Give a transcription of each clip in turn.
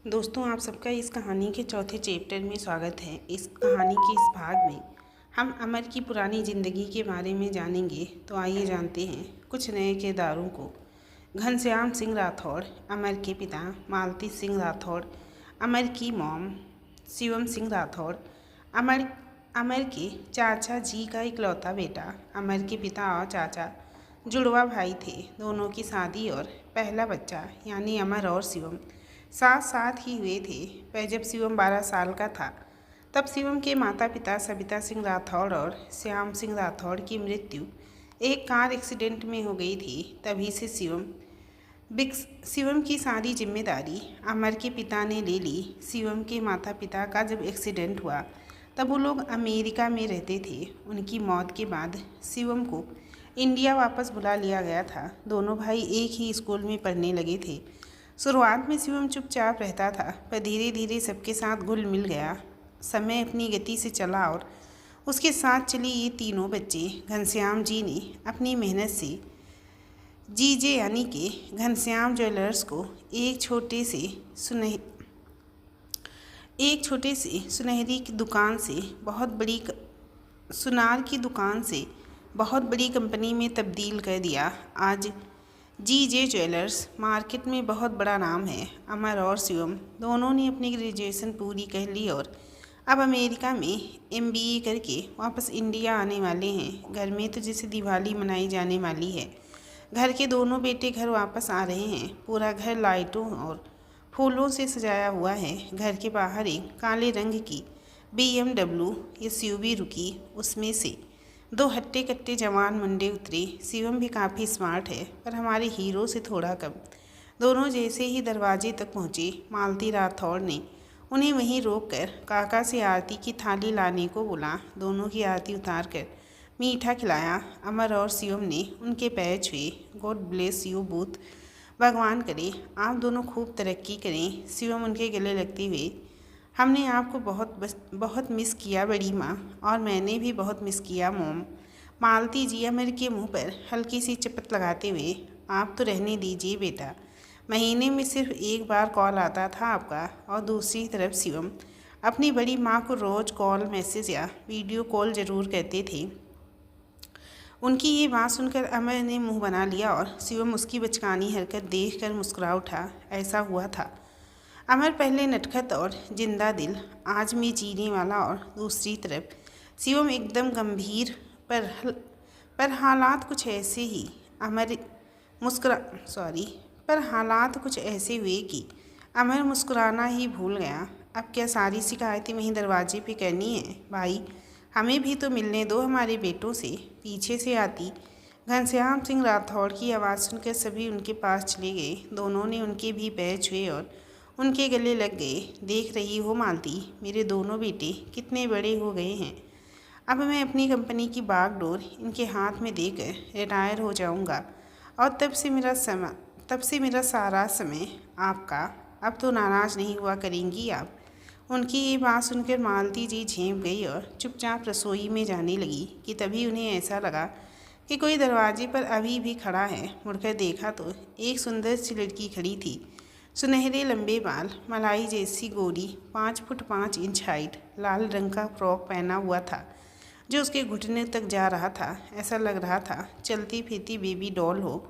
दोस्तों, आप सबका इस कहानी के चौथे चैप्टर में स्वागत है। इस कहानी के इस भाग में हम अमर की पुरानी ज़िंदगी के बारे में जानेंगे। तो आइए जानते हैं कुछ नए किरदारों को। घनश्याम सिंह राठौड़, अमर के पिता। मालती सिंह राठौड़, अमर की मॉम। शिवम सिंह राठौड़, अमर अमर के चाचा जी का इकलौता बेटा। अमर के पिता और चाचा जुड़वा भाई थे। दोनों की शादी और पहला बच्चा यानी अमर और शिवम साथ साथ ही हुए थे। पर जब शिवम 12 साल का था तब शिवम के माता पिता सविता सिंह राठौड़ और श्याम सिंह राठौड़ की मृत्यु एक कार एक्सीडेंट में हो गई थी। तभी से शिवम की सारी जिम्मेदारी अमर के पिता ने ले ली। शिवम के माता पिता का जब एक्सीडेंट हुआ तब वो लोग अमेरिका में रहते थे। उनकी मौत के बाद शिवम को इंडिया वापस बुला लिया गया था। दोनों भाई एक ही स्कूल में पढ़ने लगे थे। शुरुआत में शिवम चुपचाप रहता था, पर धीरे धीरे सबके साथ घुल मिल गया। समय अपनी गति से चला और उसके साथ चली ये तीनों बच्चे। घनश्याम जी ने अपनी मेहनत से जीजे यानी कि घनश्याम ज्वेलर्स को एक छोटे से सुनहरी की दुकान से सुनार की दुकान से बहुत बड़ी कंपनी में तब्दील कर दिया। आज जीजे ज्वेलर्स मार्केट में बहुत बड़ा नाम है। अमर और शिवम दोनों ने अपनी ग्रेजुएशन पूरी कर ली और अब अमेरिका में MBA करके वापस इंडिया आने वाले हैं। घर में तो जैसे दिवाली मनाई जाने वाली है। घर के दोनों बेटे घर वापस आ रहे हैं। पूरा घर लाइटों और फूलों से सजाया हुआ है। घर के बाहर एक काले रंग की BMW SUV रुकी। उसमें से दो हट्टे कट्टे जवान मुंडे उतरे। शिवम भी काफ़ी स्मार्ट है, पर हमारे हीरो से थोड़ा कम। दोनों जैसे ही दरवाजे तक पहुँचे, मालती राठौड़ ने उन्हें वहीं रोककर काका से आरती की थाली लाने को बोला। दोनों की आरती उतार कर मीठा खिलाया। अमर और शिवम ने उनके पैर छुए। गॉड ब्लेस यू बोथ, भगवान करे आप दोनों खूब तरक्की करें। शिवम उनके गले लगते हुए, हमने आपको बहुत मिस किया बड़ी माँ, और मैंने भी बहुत मिस किया मॉम। मालती जी अमर के मुंह पर हल्की सी चपत लगाते हुए, आप तो रहने दीजिए बेटा, महीने में सिर्फ एक बार कॉल आता था आपका। और दूसरी तरफ शिवम अपनी बड़ी माँ को रोज़ कॉल मैसेज या वीडियो कॉल ज़रूर करते थे। उनकी ये बात सुनकर अमर ने मुंह बना लिया और शिवम उसकी बचकानी हरकत देखकर मुस्कुरा उठा। ऐसा हुआ था। अमर पहले नटखट और जिंदा दिल, आज में जीने वाला। और दूसरी तरफ शिवम एकदम गंभीर, पर हालात कुछ ऐसे ही पर हालात कुछ ऐसे हुए कि अमर मुस्कुराना ही भूल गया। अब क्या सारी शिकायतें वहीं दरवाजे पे करनी है? भाई, हमें भी तो मिलने दो हमारे बेटों से। पीछे से आती घनश्याम सिंह राठौड़ की आवाज़ सुनकर सभी उनके पास चले गए। दोनों ने उनके भी पैर छुए और उनके गले लग गए। देख रही हो मालती, मेरे दोनों बेटे कितने बड़े हो गए हैं। अब मैं अपनी कंपनी की बागडोर इनके हाथ में देकर रिटायर हो जाऊंगा, और तब से मेरा सारा समय आपका। अब तो नाराज़ नहीं हुआ करेंगी आप। उनकी ये बात सुनकर मालती जी झेंप गई और चुपचाप रसोई में जाने लगी कि तभी उन्हें ऐसा लगा कि कोई दरवाजे पर अभी भी खड़ा है। मुड़कर देखा तो एक सुंदर सी लड़की खड़ी थी। सुनहरे लंबे बाल, मलाई जैसी गोरी, 5 फुट 5 इंच हाइट, लाल रंग का फ्रॉक पहना हुआ था जो उसके घुटने तक जा रहा था। ऐसा लग रहा था चलती फिरती बेबी डॉल हो।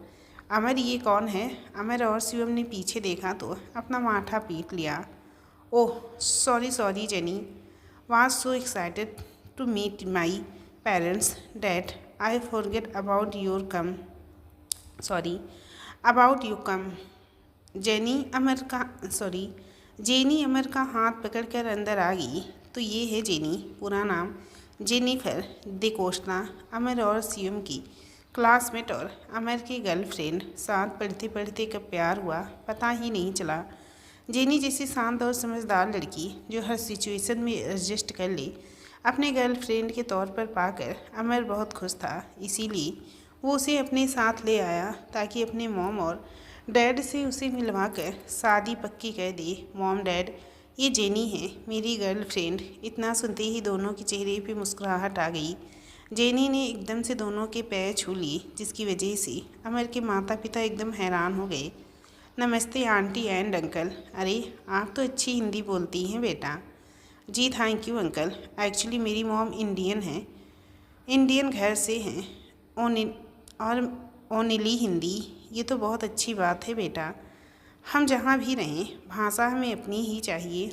अमर, ये कौन है? अमर और शिवम ने पीछे देखा तो अपना माथा पीट लिया। Oh sorry Jenny, was so excited to meet my parents dad, I forget about your come Jenny Amar का हाथ पकड़कर अंदर आ गई। तो ये है जेनी, पूरा नाम जेनिफर डिकोस्टा, अमर और शिवम की क्लासमेट और अमर की गर्लफ्रेंड। साथ पढ़ते पढ़ते कब प्यार हुआ पता ही नहीं चला। जेनी जैसी शांत और समझदार लड़की जो हर सिचुएशन में एडजस्ट कर ले, अपने गर्लफ्रेंड के तौर पर पाकर अमर बहुत खुश था। इसीलिए वो उसे अपने साथ ले आया ताकि अपने मॉम और डैड से उसे मिलवा कर शादी पक्की कर दे। मॉम डैड, ये जेनी है मेरी गर्लफ्रेंड। इतना सुनते ही दोनों के चेहरे पे मुस्कुराहट आ गई। जेनी ने एकदम से दोनों के पैर छू लिए, जिसकी वजह से अमर के माता पिता एकदम हैरान हो गए। नमस्ते आंटी एंड अंकल। अरे आप तो अच्छी हिंदी बोलती हैं बेटा। जी थैंक यू अंकल। एक्चुअली मेरी मॉम इंडियन है, इंडियन घर से हैं। ओनि और ओनली हिंदी। ये तो बहुत अच्छी बात है बेटा। हम जहाँ भी रहें भाषा हमें अपनी ही चाहिए।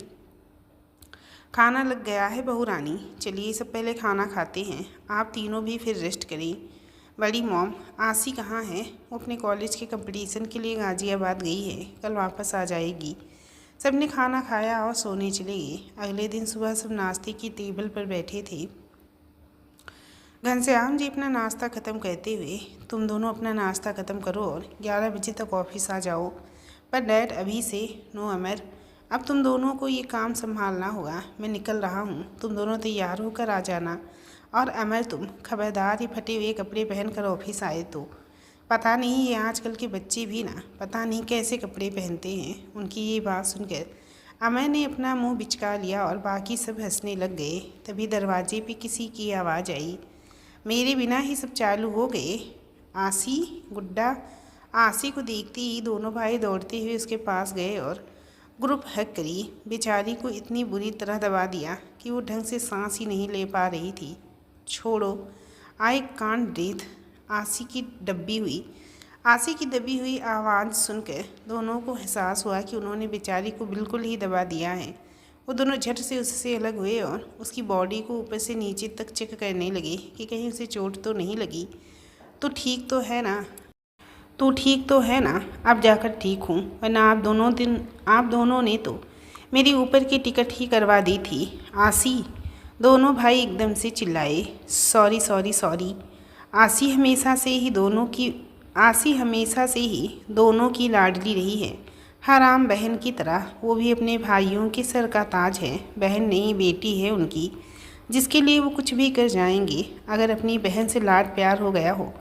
खाना लग गया है बहू रानी, चलिए सब पहले खाना खाते हैं। आप तीनों भी फिर रेस्ट करें। बड़ी मॉम आसी कहाँ है? वो अपने कॉलेज के कंपटीशन के लिए गाज़ियाबाद गई है, कल वापस आ जाएगी। सब ने खाना खाया और सोने चले गए। अगले दिन सुबह सब नाश्ते की टेबल पर बैठे थे। घनश्याम जी अपना नाश्ता ख़त्म करते हुए, तुम दोनों अपना नाश्ता ख़त्म करो और 11 बजे तक ऑफिस आ जाओ। पर डैड अभी से नो अमर, अब तुम दोनों को ये काम संभालना होगा। मैं निकल रहा हूँ, तुम दोनों तैयार होकर आ जाना। और अमर तुम खबरदार ये फटे हुए कपड़े पहनकर ऑफिस आए तो। पता नहीं ये आजकल के बच्चे भी ना पता नहीं कैसे कपड़े पहनते हैं। उनकी ये बात सुनकर अमर ने अपना मुंह बिचका लिया और बाकी सब हंसने लग गए। तभी दरवाजे पे किसी की आवाज़ आई। मेरे बिना ही सब चालू हो गए। आसी गुड्डा। आसी को देखते ही दोनों भाई दौड़ते हुए उसके पास गए और ग्रुप हग करी। बेचारी को इतनी बुरी तरह दबा दिया कि वो ढंग से सांस ही नहीं ले पा रही थी। छोड़ो, आई कांट ब्रीथ। आसी की दबी हुई आवाज़ सुनकर दोनों को एहसास हुआ कि उन्होंने बेचारी को बिल्कुल ही दबा दिया है। वो दोनों झट से उससे अलग हुए और उसकी बॉडी को ऊपर से नीचे तक चेक करने लगे कि कहीं उसे चोट तो नहीं लगी। तो ठीक तो है ना? तू ठीक तो है ना? अब जाकर ठीक हूँ, वरना आप दोनों ने तो मेरी ऊपर की टिकट ही करवा दी थी। आसी। दोनों भाई एकदम से चिल्लाए। Sorry sorry sorry. आसी हमेशा से ही दोनों की लाडली रही है, हराम बहन की तरह। वो भी अपने भाइयों के सर का ताज है। बहन नहीं बेटी है उनकी, जिसके लिए वो कुछ भी कर जाएंगे। अगर अपनी बहन से लाड प्यार हो गया हो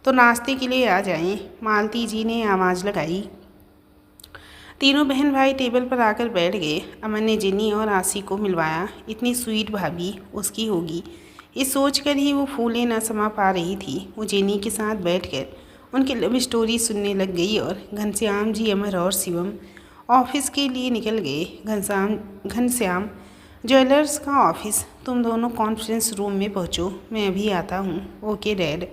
तो नाश्ते के लिए आ जाएं। मालती जी ने आवाज़ लगाई। तीनों बहन भाई टेबल पर आकर बैठ गए। अमन ने जिनी और आसी को मिलवाया। इतनी स्वीट भाभी उसकी होगी, इस सोचकर ही वो फूले न समा पा रही थी। वो जिनी के साथ बैठकर उनकी लव स्टोरी सुनने लग गई और घनश्याम जी, अमर और शिवम ऑफिस के लिए निकल गए। घनश्याम ज्वेलर्स का ऑफिस। तुम दोनों कॉन्फ्रेंस रूम में पहुँचो, मैं अभी आता हूँ। Okay dad.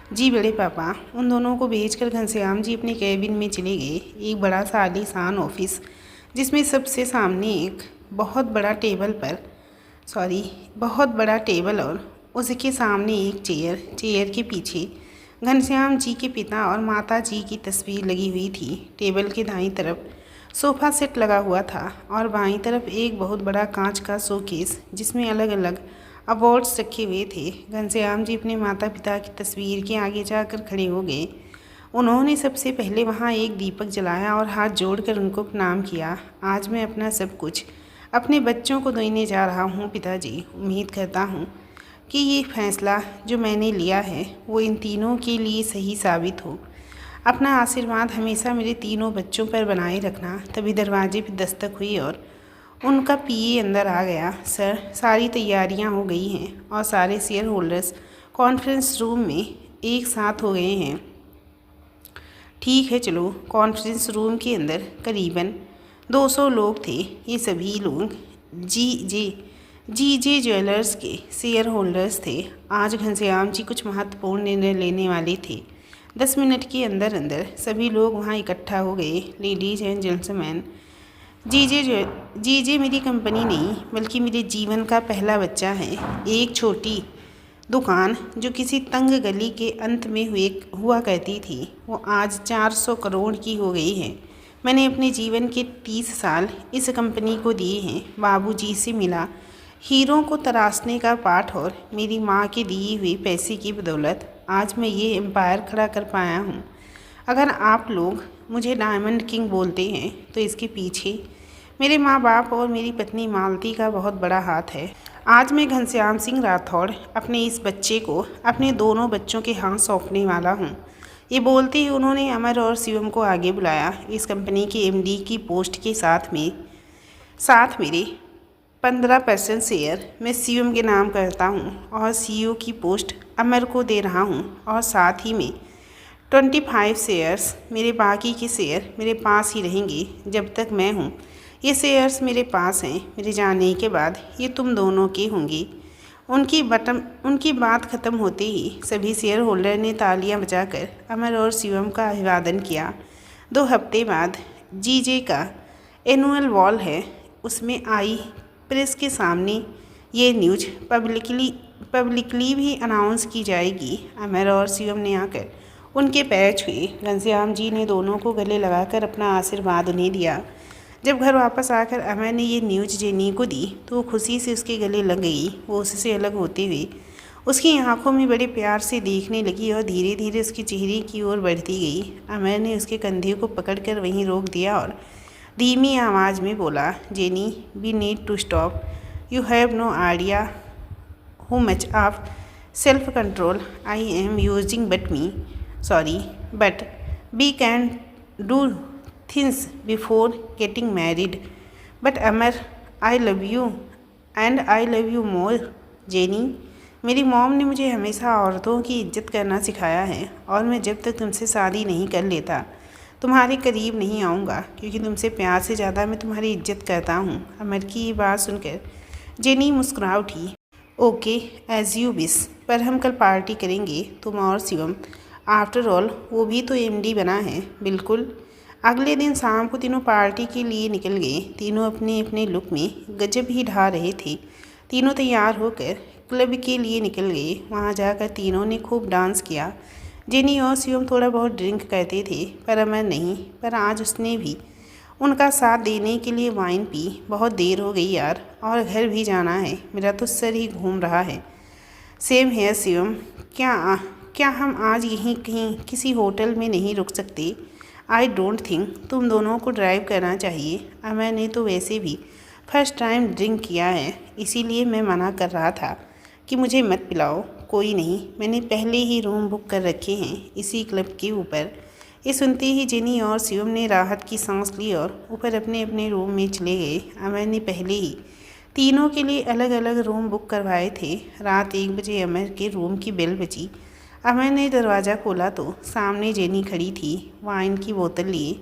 जी बड़े पापा। उन दोनों को भेजकर घनश्याम जी अपने कैबिन में चले गए। एक बड़ा सा आलीशान ऑफिस, जिसमें सबसे सामने एक बहुत बड़ा टेबल और उसके सामने एक चेयर के पीछे घनश्याम जी के पिता और माता जी की तस्वीर लगी हुई थी। टेबल के दाईं तरफ सोफ़ा सेट लगा हुआ था और बाईं तरफ एक बहुत बड़ा कांच का शोकेस, जिसमें अलग अलग अवार्ड्स रखे हुए थे। घनश्याम जी अपने माता पिता की तस्वीर के आगे जाकर खड़े हो गए। उन्होंने सबसे पहले वहाँ एक दीपक जलाया और हाथ जोड़कर उनको प्रणाम किया। आज मैं अपना सब कुछ अपने बच्चों को देने जा रहा हूँ पिताजी। उम्मीद करता हूँ कि ये फैसला जो मैंने लिया है वो इन तीनों के लिए सही साबित हो। अपना आशीर्वाद हमेशा मेरे तीनों बच्चों पर बनाए रखना। तभी दरवाजे पर दस्तक हुई और उनका पीए अंदर आ गया। सर, सारी तैयारियां हो गई हैं और सारे शेयर होल्डर्स कॉन्फ्रेंस रूम में एक साथ हो गए हैं। ठीक है चलो। कॉन्फ्रेंस रूम के अंदर करीबन 200 लोग थे। ये सभी लोग जी जे ज्वेलर्स के शेयर होल्डर्स थे। आज घनश्याम जी कुछ महत्वपूर्ण निर्णय लेने वाले थे। 10 मिनट के अंदर अंदर सभी लोग वहाँ इकट्ठा हो गए। लेडीज़ एंड जेंटलमैन, जीजे मेरी कंपनी नहीं बल्कि मेरे जीवन का पहला बच्चा है। एक छोटी दुकान जो किसी तंग गली के अंत में हुआ करती थी, वो आज 400 करोड़ की हो गई है। मैंने अपने जीवन के 30 साल इस कंपनी को दिए हैं। बाबूजी से मिला हीरों को तराशने का पाठ और मेरी माँ के दिए हुए पैसे की बदौलत आज मैं ये एम्पायर खड़ा कर पाया हूँ। अगर आप लोग मुझे डायमंड किंग बोलते हैं तो इसके पीछे मेरे माँ बाप और मेरी पत्नी मालती का बहुत बड़ा हाथ है। आज मैं घनश्याम सिंह राठौड़ अपने इस बच्चे को अपने दोनों बच्चों के हाथ सौंपने वाला हूँ। ये बोलते ही उन्होंने अमर और शिवम को आगे बुलाया। इस कंपनी के एमडी की पोस्ट के साथ मेरे 15% शेयर मैं शिवम के नाम करता हूँ और सीईओ की पोस्ट अमर को दे रहा हूँ और साथ ही में 25 शेयर्स, मेरे बाकी के शेयर मेरे पास ही रहेंगे जब तक मैं हूँ। ये शेयर्स मेरे पास हैं, मेरे जाने के बाद ये तुम दोनों के होंगे। उनकी बात खत्म होते ही सभी शेयर होल्डर ने तालियां बजाकर अमर और शिवम का अभिवादन किया। 2 हफ्ते बाद जीजे का एनुअल बॉल है, उसमें आई प्रेस के सामने ये न्यूज़ पब्लिकली भी अनाउंस की जाएगी। अमर और शिवम ने आकर उनके पैर छुए। घनश्याम जी ने दोनों को गले लगाकर अपना आशीर्वाद उन्हें दिया। जब घर वापस आकर अमर ने ये न्यूज़ जेनी को दी तो वो खुशी से उसके गले लग गई। वो उससे अलग होते हुए उसकी आंखों में बड़े प्यार से देखने लगी और धीरे धीरे उसके चेहरे की ओर बढ़ती गई। अमर ने उसके कंधे को पकड़कर वहीं रोक दिया और धीमी आवाज़ में बोला, Jenny, we need to stop. You have no idea how much of self control I am using but we can do things before getting married. But Amar, I love you and I love you more. Jenny, मेरी mom ने मुझे हमेशा औरतों की इज्जत करना सिखाया है और मैं जब तक तुमसे शादी नहीं कर लेता तुम्हारे करीब नहीं आऊँगा, क्योंकि तुमसे प्यार से ज़्यादा मैं तुम्हारी इज्जत करता हूँ। अमर की ये बात सुनकर जेनी मुस्कुरा उठी। ओके, एज यू विश, पर हम कल पार्टी करेंगे, तुम और शिवम। आफ्टर ऑल वो भी तो एमडी बना है। बिल्कुल। अगले दिन शाम को तीनों पार्टी के लिए निकल गए। तीनों अपने अपने लुक में गजब ही ढा रहे थे। तीनों तैयार होकर क्लब के लिए निकल गए। वहाँ जाकर तीनों ने खूब डांस किया। जेनी और शिवम थोड़ा बहुत ड्रिंक करते थे, पर अमर नहीं। पर आज उसने भी उनका साथ देने के लिए वाइन पी। बहुत देर हो गई यार, और घर भी जाना है, मेरा तो सर ही घूम रहा है। सेम है शिवम, क्या हम आज यहीं कहीं किसी होटल में नहीं रुक सकते? आई डोंट थिंक तुम दोनों को ड्राइव करना चाहिए। अमर ने तो वैसे भी फर्स्ट टाइम ड्रिंक किया है, इसीलिए मैं मना कर रहा था कि मुझे मत पिलाओ। कोई नहीं, मैंने पहले ही रूम बुक कर रखे हैं इसी क्लब के ऊपर। ये सुनते ही जेनी और शिवम ने राहत की सांस ली और ऊपर अपने अपने रूम में चले गए। अमर ने पहले ही तीनों के लिए अलग अलग रूम बुक करवाए थे। रात 1 बजे अमर के रूम की बेल बजी। अमर ने दरवाज़ा खोला तो सामने जेनी खड़ी थी, वाइन की बोतल लिए।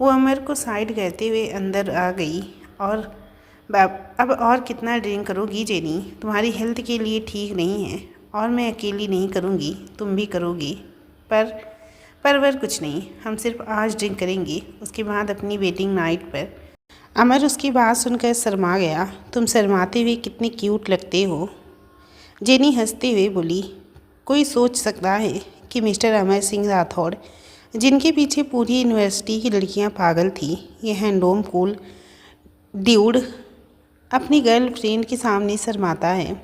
वो अमर को साइड करते हुए अंदर आ गई। और अब और कितना ड्रिंक करोगी जेनी? तुम्हारी हेल्थ के लिए ठीक नहीं है, और मैं अकेली नहीं करूँगी, तुम भी करोगी। पर कुछ नहीं, हम सिर्फ आज ड्रिंक करेंगे, उसके बाद अपनी वेडिंग नाइट पर। अमर उसकी बात सुनकर शर्मा गया। तुम शर्माते हुए कितने क्यूट लगते हो। जेनी हंसते हुए बोली, कोई सोच सकता है कि मिस्टर अमर सिंह राठौड़, जिनके पीछे पूरी यूनिवर्सिटी की लड़कियां पागल थी, ये हैंडोम कूल ड्यूड अपनी गर्लफ्रेंड के सामने शर्माता है।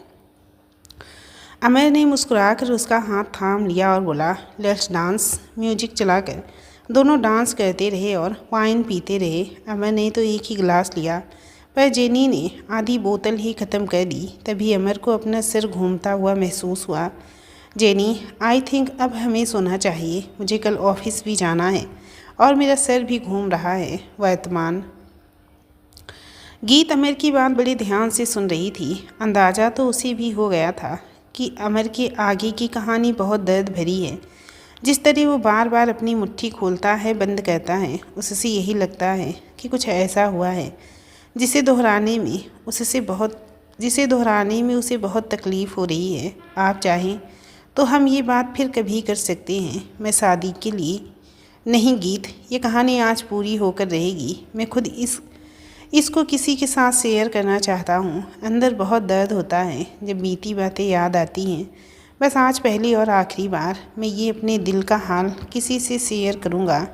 अमर ने मुस्कुराकर उसका हाथ थाम लिया और बोला, लेट्स डांस। म्यूजिक चलाकर दोनों डांस करते रहे और वाइन पीते रहे। अमर ने तो एक ही गिलास लिया, पर जेनी ने आधी बोतल ही ख़त्म कर दी। तभी अमर को अपना सिर घूमता हुआ महसूस हुआ। जेनी, आई थिंक अब हमें सोना चाहिए, मुझे कल ऑफिस भी जाना है और मेरा सर भी घूम रहा है। वर्तमान गीत अमर की बात बड़े ध्यान से सुन रही थी। अंदाज़ा तो उसे भी हो गया था कि अमर के आगे की कहानी बहुत दर्द भरी है। जिस तरह वो बार बार अपनी मुट्ठी खोलता है बंद करता है, उससे यही लगता है कि कुछ ऐसा हुआ है जिसे दोहराने में उसे बहुत तकलीफ़ हो रही है। आप चाहें तो हम ये बात फिर कभी कर सकते हैं, मैं शादी के लिए नहीं। गीत, ये कहानी आज पूरी होकर रहेगी। मैं खुद इसको किसी के साथ शेयर करना चाहता हूँ। अंदर बहुत दर्द होता है जब बीती बातें याद आती हैं। बस आज पहली और आखिरी बार मैं ये अपने दिल का हाल किसी से शेयर करूँगा।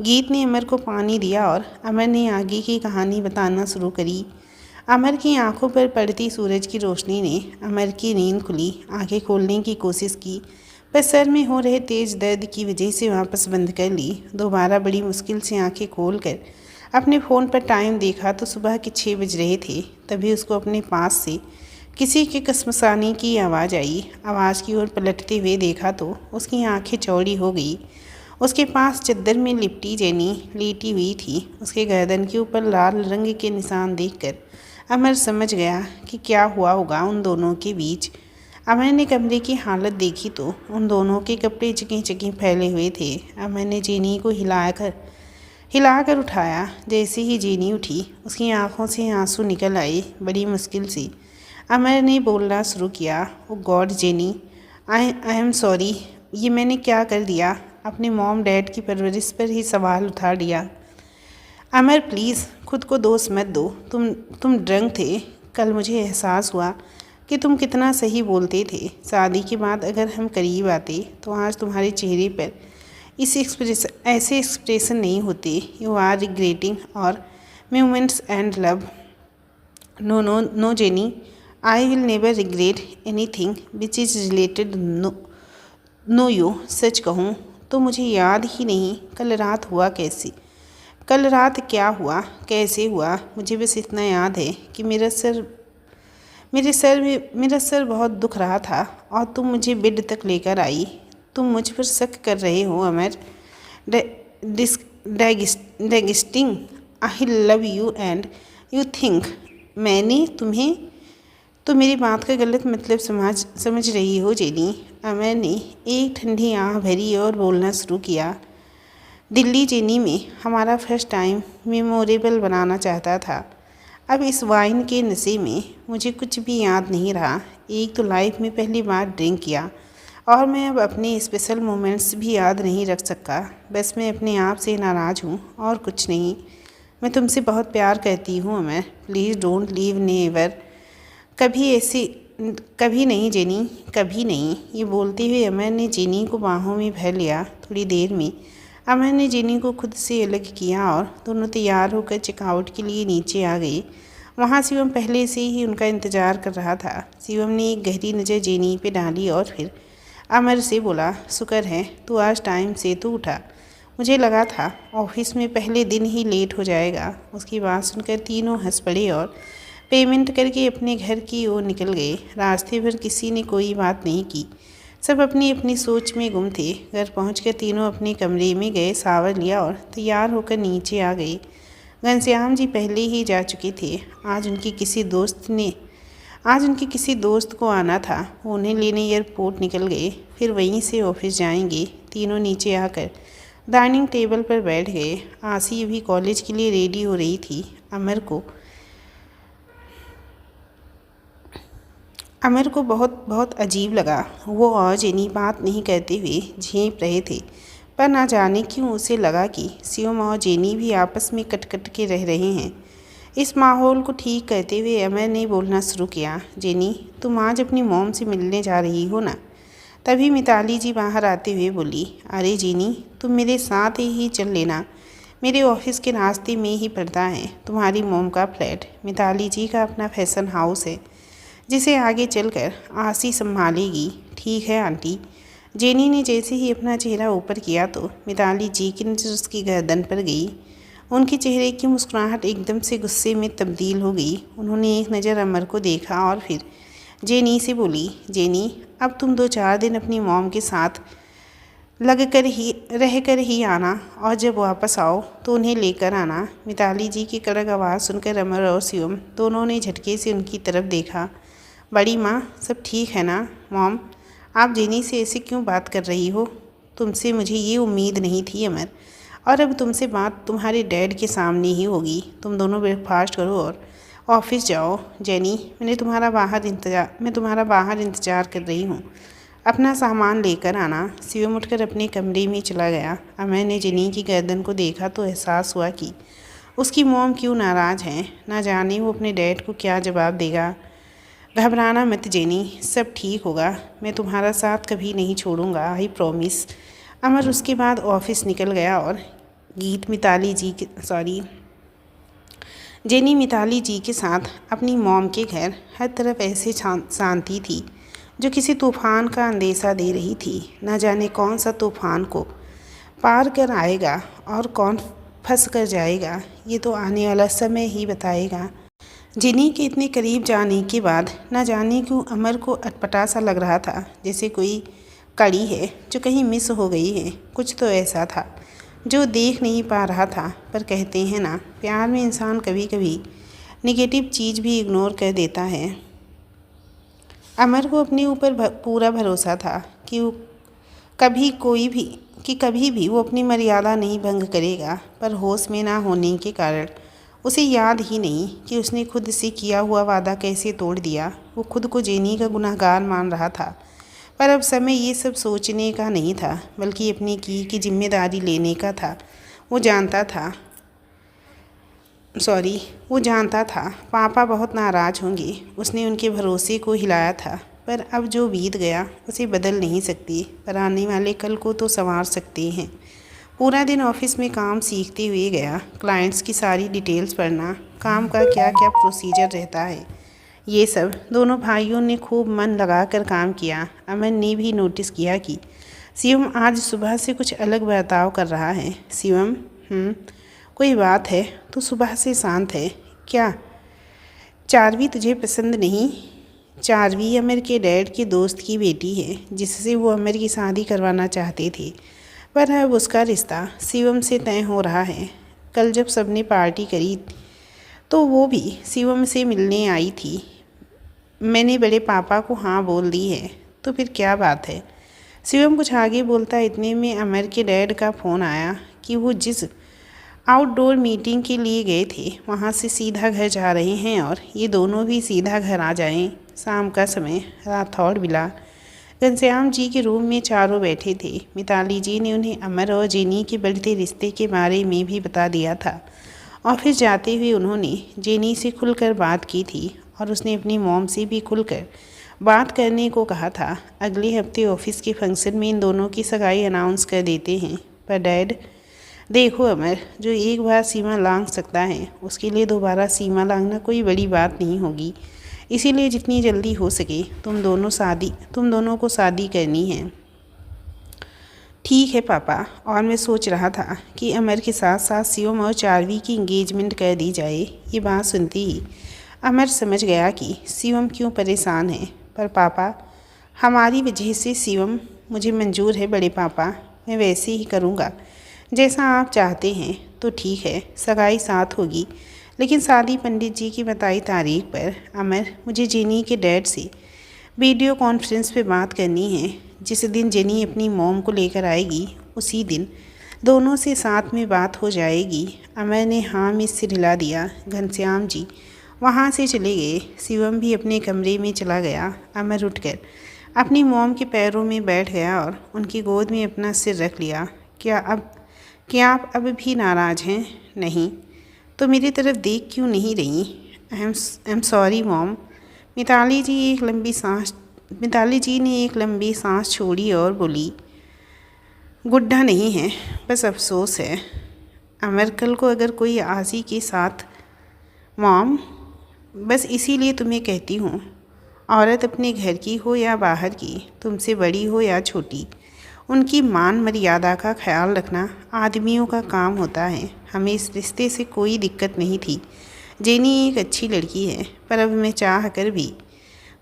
गीत ने अमर को पानी दिया और अमर ने आगे की कहानी बताना शुरू करी। अमर की आंखों पर पड़ती सूरज की रोशनी ने अमर की नींद खुली आंखें खोलने की कोशिश की, पर सर में हो रहे तेज दर्द की वजह से वापस बंद कर ली। दोबारा बड़ी मुश्किल से आंखें खोलकर अपने फ़ोन पर टाइम देखा तो सुबह के 6 बज रहे थे। तभी उसको अपने पास से किसी के कसमसाने की आवाज़ आई। आवाज़ की ओर पलटते हुए देखा तो उसकी आंखें चौड़ी हो गई। उसके पास चद्दर में लिपटी जेनी लेटी हुई थी। उसके गर्दन के ऊपर लाल रंग के निशान देखकर अमर समझ गया कि क्या हुआ होगा उन दोनों के बीच। अमर ने कमरे की हालत देखी तो उन दोनों के कपड़े जगह जगह फैले हुए थे। अमर ने जेनी को हिलाकर उठाया। जैसे ही जेनी उठी उसकी आंखों से आंसू निकल आए। बड़ी मुश्किल से अमर ने बोलना शुरू किया, oh God Jenny, I am sorry, ये मैंने क्या कर दिया? अपने मॉम डैड की परवरिश पर ही सवाल उठा लिया। अमर प्लीज़ खुद को दोष मत दो। तुम ड्रंक थे। कल मुझे एहसास हुआ कि तुम कितना सही बोलते थे। शादी के बाद अगर हम करीब आते तो आज तुम्हारे चेहरे पर ऐसे एक्सप्रेशन नहीं होते। You are regretting our moments and love. No no no Jenny, I will never regret anything which is related no you. सच कहूँ तो मुझे याद ही नहीं कल रात हुआ कैसे। कल रात क्या हुआ, कैसे हुआ, मुझे बस इतना याद है कि मेरा सर बहुत दुख रहा था और तुम मुझे बेड तक लेकर आई। तुम मुझ पर शक कर रहे हो Amar. Disgusting, I love you and you think मैंने तुम्हें तो मेरी बात का गलत मतलब समझ रही हो जेनी। अमर ने एक ठंडी आँख भरी और बोलना शुरू किया। दिल्ली जेनी में हमारा फर्स्ट टाइम मेमोरेबल बनाना चाहता था। अब इस वाइन के नशे में मुझे कुछ भी याद नहीं रहा। एक तो लाइफ में पहली बार ड्रिंक किया और मैं अब अपने स्पेशल मोमेंट्स भी याद नहीं रख सका। बस मैं अपने आप से नाराज़ हूँ और कुछ नहीं। मैं तुमसे बहुत प्यार करती हूँ अमर, प्लीज़ डोंट लीव नेवर। कभी नहीं जेनी, कभी नहीं। ये बोलते हुए अमर ने जेनी को बाहों में भर लिया। थोड़ी देर में अमर ने जेनी को खुद से अलग किया और दोनों तैयार होकर चेकआउट के लिए नीचे आ गए। वहाँ शिवम पहले से ही उनका इंतज़ार कर रहा था। शिवम ने एक गहरी नज़र जेनी पे डाली और फिर अमर से बोला, शुक्र है तू आज टाइम से तो उठा। मुझे लगा था ऑफिस में पहले दिन ही लेट हो जाएगा। उसकी बात सुनकर तीनों हंस पड़े और पेमेंट करके अपने घर की ओर निकल गए। रास्ते भर किसी ने कोई बात नहीं की। सब अपनी अपनी सोच में गुम थे। घर पहुंचकर तीनों अपने कमरे में गए, शावर लिया और तैयार होकर नीचे आ गए। घनश्याम जी पहले ही जा चुके थे। आज उनकी किसी दोस्त को आना था। वो उन्हें लेने एयरपोर्ट निकल गए, फिर वहीं से ऑफिस जाएंगे। तीनों नीचे आकर डाइनिंग टेबल पर बैठ गए। आसी अभी कॉलेज के लिए रेडी हो रही थी। अमर को बहुत अजीब लगा। वो और जेनी बात नहीं करते हुए झेंप रहे थे, पर ना जाने क्यों उसे लगा कि शिवम और जेनी भी आपस में कट के रह रहे हैं। इस माहौल को ठीक करते हुए अमर ने बोलना शुरू किया, जेनी तुम आज अपनी मॉम से मिलने जा रही हो ना? तभी मिताली जी बाहर आते हुए बोली, अरे जेनी तुम मेरे साथ ही चल लेना। मेरे ऑफिस के रास्ते में ही पड़ता है तुम्हारी मॉम का फ्लैट। मिताली जी का अपना फैशन हाउस है जिसे आगे चलकर आसी संभालेगी। ठीक है आंटी। जेनी ने जैसे ही अपना चेहरा ऊपर किया तो मिताली जी की नज़र उसकी गर्दन पर गई। उनके चेहरे की मुस्कुराहट एकदम से गुस्से में तब्दील हो गई। उन्होंने एक नज़र अमर को देखा और फिर जेनी से बोली, जेनी अब तुम 2-4 दिन अपनी मॉम के साथ रह कर ही आना और जब वापस आओ तो उन्हें लेकर आना। मिताली जी की कड़क आवाज़ सुनकर अमर और शिवम दोनों ने झटके से उनकी तरफ देखा। बड़ी माँ सब ठीक है ना? मॉम आप जेनी से ऐसे क्यों बात कर रही हो? तुमसे मुझे ये उम्मीद नहीं थी अमर, और अब तुमसे बात तुम्हारे डैड के सामने ही होगी। तुम दोनों ब्रेकफास्ट करो और ऑफिस जाओ। जेनी मैं तुम्हारा बाहर इंतज़ार कर रही हूँ। अपना सामान लेकर आना। शिवम उठकर अपने कमरे में चला गया। अमर ने जेनी की गर्दन को देखा तो एहसास हुआ कि उसकी मॉम क्यों नाराज़ हैं। ना जाने वो अपने डैड को क्या जवाब देगा। घबराना मत जेनी, सब ठीक होगा। मैं तुम्हारा साथ कभी नहीं छोड़ूंगा, आई प्रॉमिस। अमर उसके बाद ऑफिस निकल गया और जेनी मिताली जी के साथ अपनी मॉम के घर। हर तरफ ऐसे शांति थी जो किसी तूफ़ान का अंदेशा दे रही थी। न जाने कौन सा तूफ़ान को पार कर आएगा और कौन फंस कर जाएगा, ये तो आने वाला समय ही बताएगा। जेनी के इतने करीब जाने के बाद न जाने क्यों अमर को अटपटा सा लग रहा था, जैसे कोई कड़ी है जो कहीं मिस हो गई है। कुछ तो ऐसा था जो देख नहीं पा रहा था। पर कहते हैं ना, प्यार में इंसान कभी कभी नेगेटिव चीज़ भी इग्नोर कर देता है। अमर को अपने ऊपर पूरा भरोसा था कि वो कभी भी वो अपनी मर्यादा नहीं भंग करेगा, पर होश में ना होने के कारण उसे याद ही नहीं कि उसने खुद से किया हुआ वादा कैसे तोड़ दिया। वो खुद को जेनी का गुनहगार मान रहा था, पर अब समय ये सब सोचने का नहीं था, बल्कि अपनी की जिम्मेदारी लेने का था। वो जानता था पापा बहुत नाराज़ होंगे। उसने उनके भरोसे को हिलाया था, पर अब जो बीत गया उसे बदल नहीं सकती, पर आने वाले कल को तो संवार सकते हैं। पूरा दिन ऑफिस में काम सीखते हुए गया। क्लाइंट्स की सारी डिटेल्स पढ़ना, काम का क्या क्या प्रोसीजर रहता है, ये सब दोनों भाइयों ने खूब मन लगाकर काम किया। अमन ने भी नोटिस किया कि शिवम आज सुबह से कुछ अलग बर्ताव कर रहा है। शिवम, कोई बात है? तो सुबह से शांत है क्या? चार्वी तुझे पसंद नहीं? चार्वी अमर के डैड के दोस्त की बेटी है, जिससे वो अमर की शादी करवाना चाहते थे, पर अब उसका रिश्ता शिवम से तय हो रहा है। कल जब सबने पार्टी करी तो वो भी शिवम से मिलने आई थी। मैंने बड़े पापा को हाँ बोल दी है, तो फिर क्या बात है? शिवम कुछ आगे बोलता, इतने में अमर के डैड का फ़ोन आया कि वो जिस आउटडोर मीटिंग के लिए गए थे वहाँ से सीधा घर जा रहे हैं, और ये दोनों भी सीधा घर आ जाएं। शाम का समय, राठौड़ बिला घनश्याम जी के रूम में चारों बैठे थे। मिताली जी ने उन्हें अमर और जेनी के बढ़ते रिश्ते के बारे में भी बता दिया था। ऑफिस जाते हुए उन्होंने जेनी से खुलकर बात की थी, और उसने अपनी मॉम से भी खुलकर बात करने को कहा था। अगले हफ्ते ऑफिस के फंक्शन में इन दोनों की सगाई अनाउंस कर देते हैं। पर डैड, देखो अमर, जो एक बार सीमा लांघ सकता है उसके लिए दोबारा सीमा लांघना कोई बड़ी बात नहीं होगी। इसीलिए जितनी जल्दी हो सके तुम दोनों को शादी करनी है। ठीक है पापा, और मैं सोच रहा था कि अमर के साथ साथ शिवम और चार्वी की एंगेजमेंट कर दी जाए। ये बात सुनती ही अमर समझ गया कि शिवम क्यों परेशान है। पर पापा, हमारी वजह से शिवम, मुझे मंजूर है बड़े पापा, मैं वैसे ही करूँगा जैसा आप चाहते हैं। तो ठीक है, सगाई साथ होगी, लेकिन शादी पंडित जी की बताई तारीख पर। अमर, मुझे जेनी के डैड से वीडियो कॉन्फ्रेंस पे बात करनी है। जिस दिन जेनी अपनी मॉम को लेकर आएगी उसी दिन दोनों से साथ में बात हो जाएगी। अमर ने हाँ में सिर हिला दिया। घनश्याम जी वहाँ से चले गए। शिवम भी अपने कमरे में चला गया। अमर उठकर अपनी मॉम के पैरों में बैठ गया और उनकी गोद में अपना सिर रख लिया। क्या आप अब भी नाराज़ हैं? नहीं तो मेरी तरफ देख क्यों नहीं रही? I am sorry mom. Mitali ji ने एक लंबी सांस छोड़ी और बोली, गुड्ढा नहीं है, बस अफसोस है। अमर, कल को अगर कोई आजी के साथ। मॉम, बस इसीलिए तुम्हें कहती हूँ, औरत अपने घर की हो या बाहर की, तुमसे बड़ी हो या छोटी, उनकी मान मर्यादा का ख्याल रखना आदमियों का काम होता है। हमें इस रिश्ते से कोई दिक्कत नहीं थी। जेनी एक अच्छी लड़की है, पर अब मैं चाह कर भी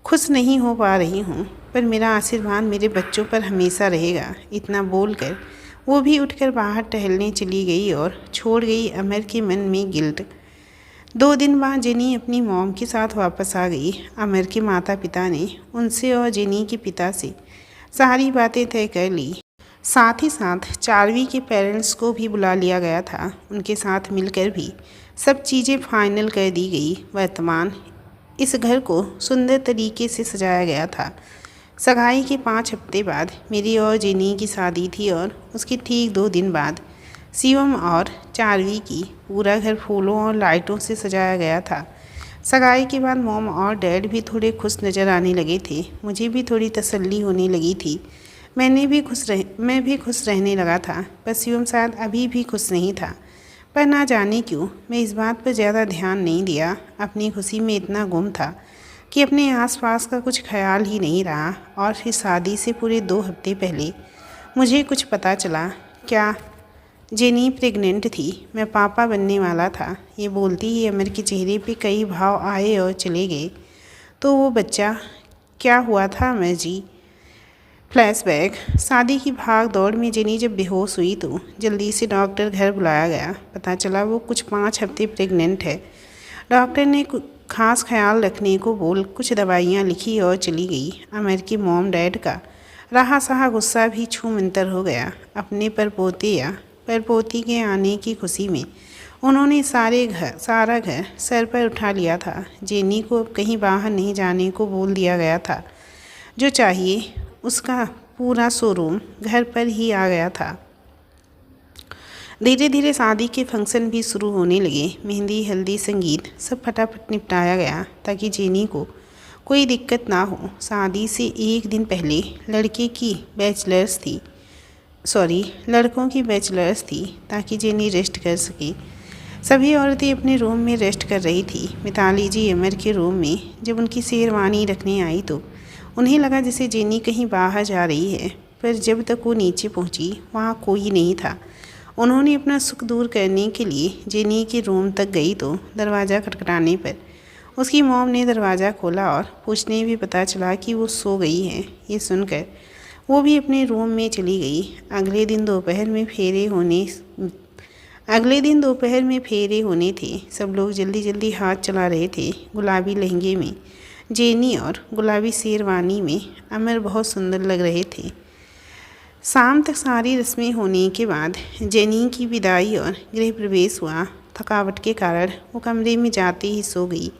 खुश नहीं हो पा रही हूँ, पर मेरा आशीर्वाद मेरे बच्चों पर हमेशा रहेगा। इतना बोलकर वो भी उठकर बाहर टहलने चली गई और छोड़ गई अमर के मन में गिल्ट। 2 दिन बाद जेनी अपनी मॉम के साथ वापस आ गई। अमर के माता पिता ने उनसे और जेनी के पिता से सारी बातें तय कर ली। साथ ही साथ चार्वी के पेरेंट्स को भी बुला लिया गया था। उनके साथ मिलकर भी सब चीज़ें फाइनल कर दी गई। वर्तमान इस घर को सुंदर तरीके से सजाया गया था। सगाई के 5 हफ्ते बाद मेरी और जेनी की शादी थी, और उसके ठीक 2 दिन बाद शिवम और चार्वी की पूरा घर फूलों और लाइटों से सजाया गया था। सगाई के बाद मॉम और डैड भी थोड़े खुश नज़र आने लगे थे। मुझे भी थोड़ी तसल्ली होने लगी थी। मैं भी खुश रहने लगा था, पर शिवम शायद अभी भी खुश नहीं था। पर ना जाने क्यों मैं इस बात पर ज़्यादा ध्यान नहीं दिया। अपनी खुशी में इतना गुम था कि अपने आसपास का कुछ ख्याल ही नहीं रहा। और फिर शादी से पूरे 2 हफ्ते पहले मुझे कुछ पता चला। क्या जेनी प्रेग्नेंट थी? मैं पापा बनने वाला था। ये बोलती ही अमर के चेहरे पे कई भाव आए और चले गए। तो वो बच्चा क्या हुआ था अमर जी? फ्लैशबैक। शादी की भाग दौड़ में जेनी जब बेहोश हुई तो जल्दी से डॉक्टर घर बुलाया गया। पता चला वो कुछ 5 हफ्ते प्रेग्नेंट है। डॉक्टर ने खास ख्याल रखने को बोल कुछ दवाइयाँ लिखी और चली गई। अमर की मॉम डैड का रहा सहा गुस्सा भी छूमंतर हो गया। अपने परपोते या परपोती के आने की खुशी में उन्होंने सारा घर सर पर उठा लिया था। जेनी को अब कहीं बाहर नहीं जाने को बोल दिया गया था। जो चाहिए उसका पूरा शोरूम घर पर ही आ गया था। धीरे धीरे शादी के फंक्शन भी शुरू होने लगे। मेहंदी, हल्दी, संगीत सब फटाफट निपटाया गया ताकि जेनी को कोई दिक्कत ना हो। शादी से एक दिन पहले लड़कों की बैचलर्स थी ताकि जेनी रेस्ट कर सके। सभी औरतें अपने रूम में रेस्ट कर रही थी। मिताली जी अमर के रूम में जब उनकी शेरवानी रखने आई तो उन्हें लगा जैसे जेनी कहीं बाहर जा रही है, पर जब तक वो नीचे पहुंची वहाँ कोई नहीं था। उन्होंने अपना सुख दूर करने के लिए जेनी के रूम तक गई तो दरवाज़ा खटखटाने पर उसकी मॉम ने दरवाज़ा खोला और पूछने भी पता चला कि वो सो गई है। ये सुनकर वो भी अपने रूम में चली गई। अगले दिन दोपहर में फेरे होने थे। सब लोग जल्दी जल्दी हाथ चला रहे थे। गुलाबी लहंगे में जेनी और गुलाबी शेरवानी में अमर बहुत सुंदर लग रहे थे। शाम तक सारी रस्में होने के बाद जेनी की विदाई और गृह प्रवेश हुआ। थकावट के कारण वो कमरे में जाते ही सो गई।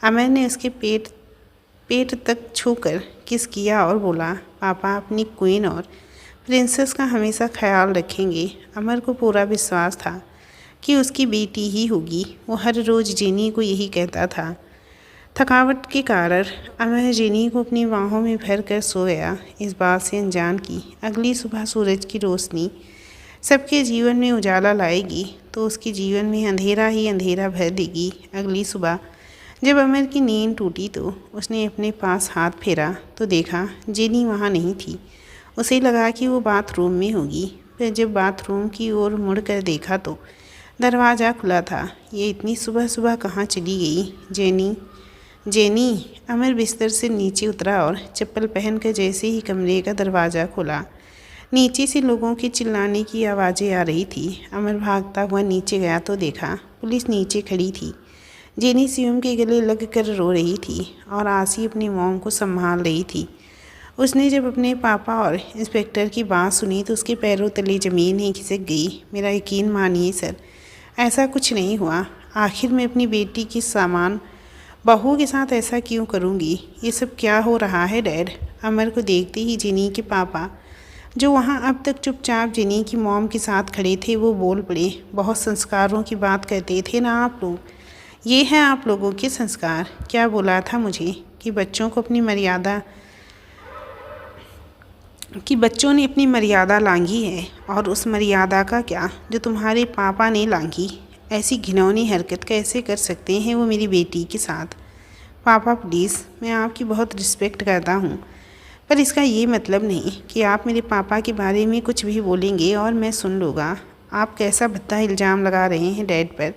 अमर ने उसके पेट तक छूकर किस किया और बोला, पापा अपनी क्वीन और प्रिंसेस का हमेशा ख्याल रखेंगे। अमर को पूरा विश्वास था कि उसकी बेटी ही होगी। वो हर रोज़ जेनी को यही कहता था। थकावट के कारण अमर जेनी को अपनी बाहों में भर कर सो गया, इस बात से अनजान कि अगली सुबह सूरज की रोशनी सबके जीवन में उजाला लाएगी तो उसके जीवन में अंधेरा ही अंधेरा भर देगी। अगली सुबह जब अमर की नींद टूटी तो उसने अपने पास हाथ फेरा तो देखा जेनी वहाँ नहीं थी। उसे लगा कि वो बाथरूम में होगी, फिर जब बाथरूम की ओर मुड़ कर देखा तो दरवाज़ा खुला था। ये इतनी सुबह सुबह कहाँ चली गई जेनी। अमर बिस्तर से नीचे उतरा और चप्पल पहनकर जैसे ही कमरे का दरवाज़ा खोला, नीचे से लोगों के चिल्लाने की आवाज़ें आ रही थी। अमर भागता हुआ नीचे गया तो देखा पुलिस नीचे खड़ी थी। जेनी सियम के गले लग कर रो रही थी और आसी अपनी मॉम को संभाल रही थी। उसने जब अपने पापा और इंस्पेक्टर की बात सुनी तो उसके पैरों तले ज़मीन ही खिसक गई। मेरा यकीन मानिए सर, ऐसा कुछ नहीं हुआ। आखिर मैं अपनी बेटी की सामान बहू के साथ ऐसा क्यों करूँगी? ये सब क्या हो रहा है डैड? अमर को देखते ही जेनी के पापा, जो वहाँ अब तक चुपचाप जेनी की मॉम के साथ खड़े थे, वो बोल पड़े। बहुत संस्कारों की बात करते थे ना आप लोग। ये हैं आप लोगों के संस्कार। क्या बोला था मुझे कि बच्चों ने अपनी मर्यादा लांघी है, और उस मर्यादा का क्या जो तुम्हारे पापा ने लांघी। ऐसी घिनौनी हरकत कैसे कर सकते हैं वो मेरी बेटी के साथ? पापा प्लीज़, मैं आपकी बहुत रिस्पेक्ट करता हूँ, पर इसका ये मतलब नहीं कि आप मेरे पापा के बारे में कुछ भी बोलेंगे और मैं सुन लूँगा। आप कैसा भद्दा इल्ज़ाम लगा रहे हैं डैड पर?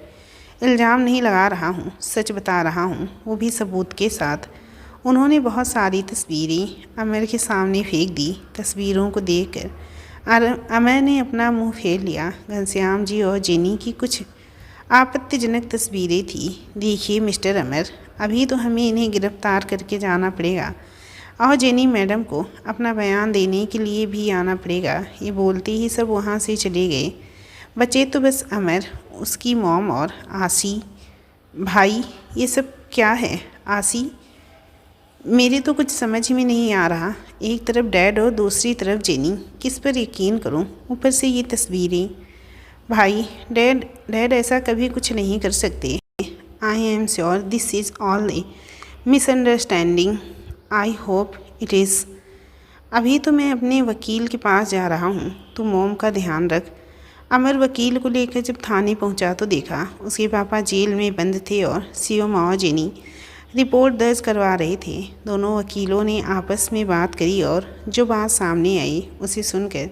इल्ज़ाम नहीं लगा रहा हूँ, सच बता रहा हूँ, वो भी सबूत के साथ। उन्होंने बहुत सारी तस्वीरें अमर के सामने फेंक दी। तस्वीरों को देखकर अमर ने अपना मुंह फेर लिया। घनश्याम जी और जेनी की कुछ आपत्तिजनक तस्वीरें थी। देखिए मिस्टर अमर, अभी तो हमें इन्हें गिरफ्तार करके जाना पड़ेगा और जेनी मैडम को अपना बयान देने के लिए भी आना पड़ेगा। ये बोलते ही सब वहाँ से चले गए। बचे तो बस अमर, उसकी मॉम और आसी। भाई ये सब क्या है आसी? मेरे तो कुछ समझ में नहीं आ रहा। एक तरफ डैड और दूसरी तरफ जेनी, किस पर यकीन करूं? ऊपर से ये तस्वीरें। भाई डैड ऐसा कभी कुछ नहीं कर सकते। I am sure this is all A misunderstanding. I hope it is. अभी तो मैं अपने वकील के पास जा रहा हूँ, तू मॉम का ध्यान रख। अमर वकील को लेकर जब थाने पहुँचा तो देखा उसके पापा जेल में बंद थे और सीओ और जेनी रिपोर्ट दर्ज करवा रहे थे। दोनों वकीलों ने आपस में बात करी और जो बात सामने आई उसे सुनकर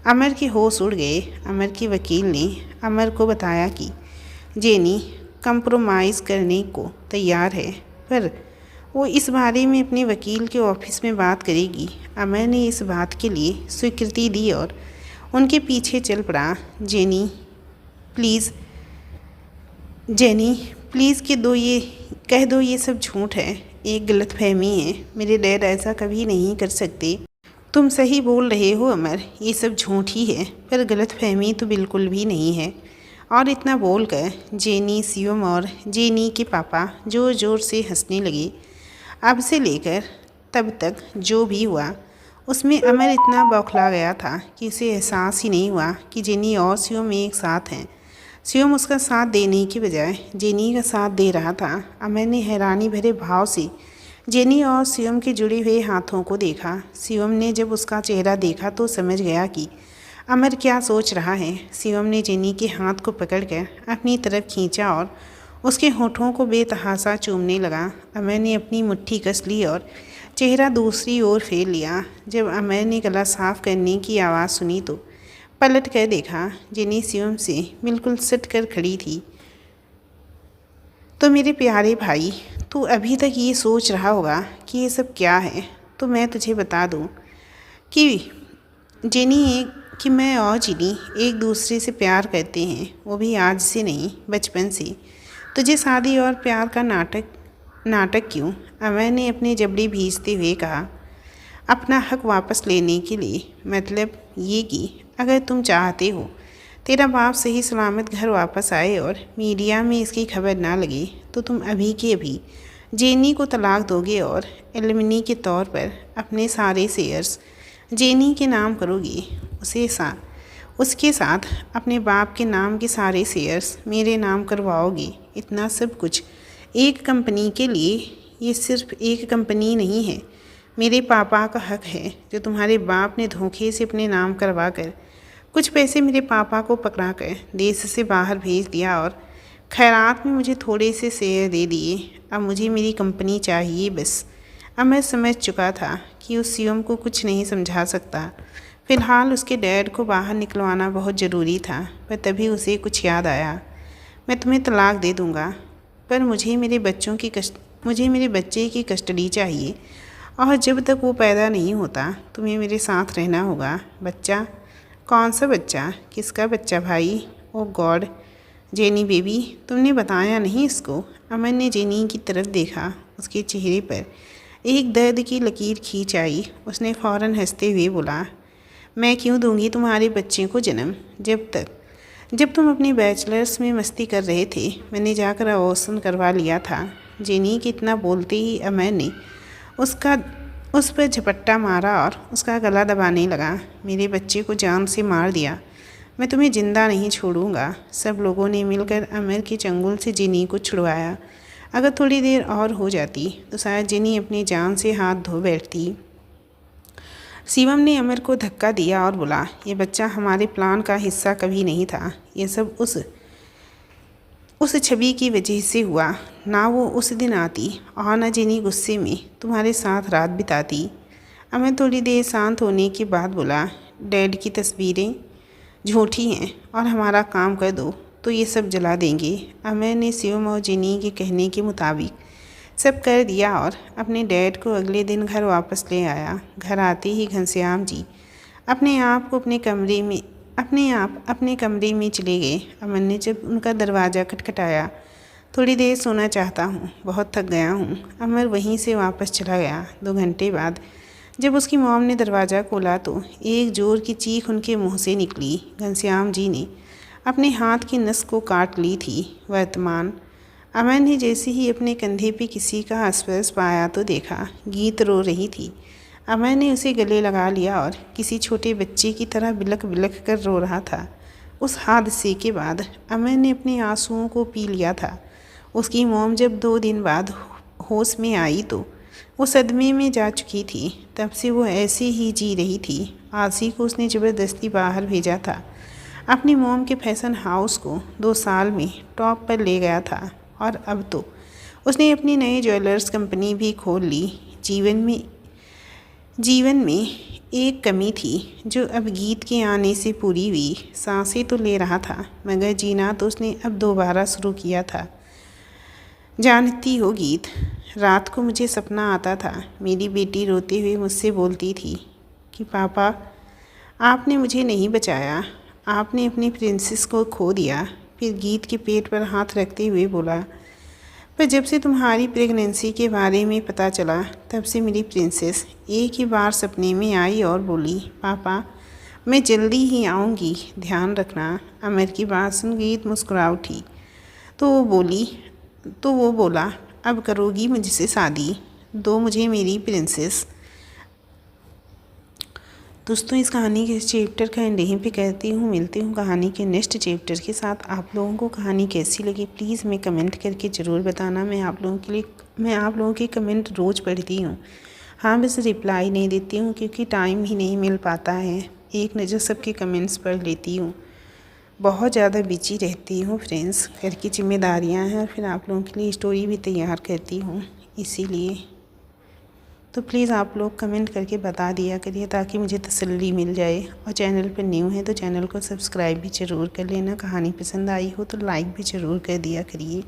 अमर के होश उड़ गए। अमर के वकील ने अमर को बताया कि जेनी कंप्रोमाइज़ करने को तैयार है, पर वो इस बारे में अपने वकील के ऑफिस में बात करेगी। अमर ने इस बात के लिए स्वीकृति दी और उनके पीछे चल पड़ा। जेनी प्लीज़ कह दो ये कह दो ये सब झूठ है, एक गलतफहमी है। मेरे डैड ऐसा कभी नहीं कर सकते। तुम सही बोल रहे हो अमर, ये सब झूठ ही है, पर गलतफहमी तो बिल्कुल भी नहीं है। और इतना बोलकर जेनी, शिवम और जेनी के पापा ज़ोर ज़ोर से हंसने लगे। अब से लेकर तब तक जो भी हुआ उसमें अमर इतना बौखला गया था कि उसे एहसास ही नहीं हुआ कि जेनी और शिवम एक साथ हैं। शिवम उसका साथ देने के बजाय जेनी का साथ दे रहा था। अमर ने हैरानी भरे भाव से जेनी और शिवम के जुड़े हुए हाथों को देखा। शिवम ने जब उसका चेहरा देखा तो समझ गया कि अमर क्या सोच रहा है। शिवम ने जेनी के हाथ को पकड़कर अपनी तरफ खींचा और उसके होठों को बेतहासा चूमने लगा। अमर ने अपनी मुट्ठी कस ली और चेहरा दूसरी ओर फेर लिया। जब अमर ने गला साफ करने की आवाज़ सुनी तो पलट कर देखा। जेनी शिवम से बिल्कुल सट कर खड़ी थी। तो मेरे प्यारे भाई, तू अभी तक ये सोच रहा होगा कि ये सब क्या है, तो मैं तुझे बता दूं कि कि मैं और जेनी एक दूसरे से प्यार करते हैं, वो भी आज से नहीं, बचपन से। तुझे शादी और प्यार का नाटक क्यों? अमर ने अपनी जबड़ी भींचते हुए कहा। अपना हक वापस लेने के लिए, मतलब ये कि अगर तुम चाहते हो तेरा बाप सही सलामत घर वापस आए और मीडिया में इसकी खबर ना लगे, तो तुम अभी के अभी जेनी को तलाक दोगे और एलिमनी के तौर पर अपने सारे शेयर्स जेनी के नाम करोगे। उसके साथ अपने बाप के नाम के सारे शेयर्स मेरे नाम करवाओगे। इतना सब कुछ एक कंपनी के लिए। ये सिर्फ एक कंपनी नहीं है, मेरे पापा का हक है जो तुम्हारे बाप ने धोखे से अपने नाम करवा कर कुछ पैसे मेरे पापा को पकड़ा कर देश से बाहर भेज दिया और खैरात में मुझे थोड़े से शेयर दे दिए। अब मुझे मेरी कंपनी चाहिए बस। अब मैं समझ चुका था कि उस शिवम को कुछ नहीं समझा सकता। फ़िलहाल उसके डैड को बाहर निकलवाना बहुत ज़रूरी था, पर तभी उसे कुछ याद आया। मैं तुम्हें तलाक दे दूँगा, पर मुझे मेरे बच्चे की कस्टडी चाहिए, और जब तक वो पैदा नहीं होता तुम्हें मेरे साथ रहना होगा। बच्चा? कौन सा बच्चा? किसका बच्चा भाई? ओ गॉड, जेनी बेबी, तुमने बताया नहीं इसको? अमन ने जेनी की तरफ देखा। उसके चेहरे पर एक दर्द की लकीर खींच आई। उसने फ़ौरन हंसते हुए बोला, मैं क्यों दूंगी तुम्हारे बच्चे को जन्म? जब तुम अपनी बैचलर्स में मस्ती कर रहे थे, मैंने जाकर अबॉर्शन करवा लिया था। जेनी के इतना बोलते ही अमर ने उस पर झपट्टा मारा और उसका गला दबाने लगा। मेरे बच्चे को जान से मार दिया, मैं तुम्हें जिंदा नहीं छोड़ूंगा। सब लोगों ने मिलकर अमर के चंगुल से जेनी को छुड़वाया। अगर थोड़ी देर और हो जाती तो शायद जेनी अपनी जान से हाथ धो बैठती। शिवम ने अमर को धक्का दिया और बोला, ये बच्चा हमारे प्लान का हिस्सा कभी नहीं था। ये सब उस छवि की वजह से हुआ। ना वो उस दिन आती और ना जेनी गुस्से में तुम्हारे साथ रात बिताती। अमर थोड़ी देर शांत होने के बाद बोला, डैड की तस्वीरें झूठी हैं और हमारा काम कर दो तो ये सब जला देंगे। अमर ने शिवम और जेनी के कहने के मुताबिक सब कर दिया और अपने डैड को अगले दिन घर वापस ले आया। घर आते ही घनश्याम जी अपने आप अपने कमरे में चले गए। अमन ने जब उनका दरवाज़ा खटखटाया, थोड़ी देर सोना चाहता हूँ, बहुत थक गया हूँ। अमर वहीं से वापस चला गया। 2 घंटे बाद जब उसकी मॉम ने दरवाज़ा खोला तो एक ज़ोर की चीख उनके मुंह से निकली। घनश्याम जी ने अपने हाथ की नस को काट ली थी। वर्तमान अमर ने जैसे ही अपने कंधे पे किसी का स्पर्श पाया तो देखा गीत रो रही थी। अमर ने उसे गले लगा लिया और किसी छोटे बच्चे की तरह बिलख बिलख कर रो रहा था। उस हादसे के बाद अमर ने अपने आंसुओं को पी लिया था। उसकी मॉम जब 2 दिन बाद होश में आई तो वो सदमे में जा चुकी थी। तब से वो ऐसे ही जी रही थी। आसी को उसने ज़बरदस्ती बाहर भेजा था। अपनी मॉम के फैशन हाउस को 2 साल में टॉप पर ले गया था और अब तो उसने अपनी नई ज्वेलर्स कंपनी भी खोल ली। जीवन में एक कमी थी जो अब गीत के आने से पूरी हुई। सांसें तो ले रहा था मगर जीना तो उसने अब दोबारा शुरू किया था। जानती हो गीत, रात को मुझे सपना आता था। मेरी बेटी रोते हुए मुझसे बोलती थी कि पापा, आपने मुझे नहीं बचाया, आपने अपनी प्रिंसेस को खो दिया। फिर गीत के पेट पर हाथ रखते हुए बोला, पर जब से तुम्हारी प्रेगनेंसी के बारे में पता चला तब से मेरी प्रिंसेस एक ही बार सपने में आई और बोली, पापा मैं जल्दी ही आऊँगी, ध्यान रखना। अमर की बात सुन गीत मुस्कुरा उठी। तो वो बोला, अब करोगी मुझसे शादी? दो मुझे मेरी प्रिंसेस। दोस्तों, इस कहानी के चैप्टर का एंड यहीं पे कहती हूँ। मिलती हूँ कहानी के नेक्स्ट चैप्टर के साथ। आप लोगों को कहानी कैसी लगी प्लीज़ हमें कमेंट करके ज़रूर बताना। मैं आप लोगों के कमेंट रोज़ पढ़ती हूँ। हाँ, बस रिप्लाई नहीं देती हूँ क्योंकि टाइम ही नहीं मिल पाता है। एक नज़र सबके कमेंट्स पढ़ लेती हूँ। बहुत ज़्यादा बिजी रहती हूँ फ्रेंड्स, घर की जिम्मेदारियाँ हैं और फिर आप लोगों के लिए स्टोरी भी तैयार करती हूँ, इसीलिए तो प्लीज़ आप लोग कमेंट करके बता दिया करिए ताकि मुझे तसल्ली मिल जाए। और चैनल पर न्यू है तो चैनल को सब्सक्राइब भी ज़रूर कर लेना। कहानी पसंद आई हो तो लाइक भी ज़रूर कर दिया करिए।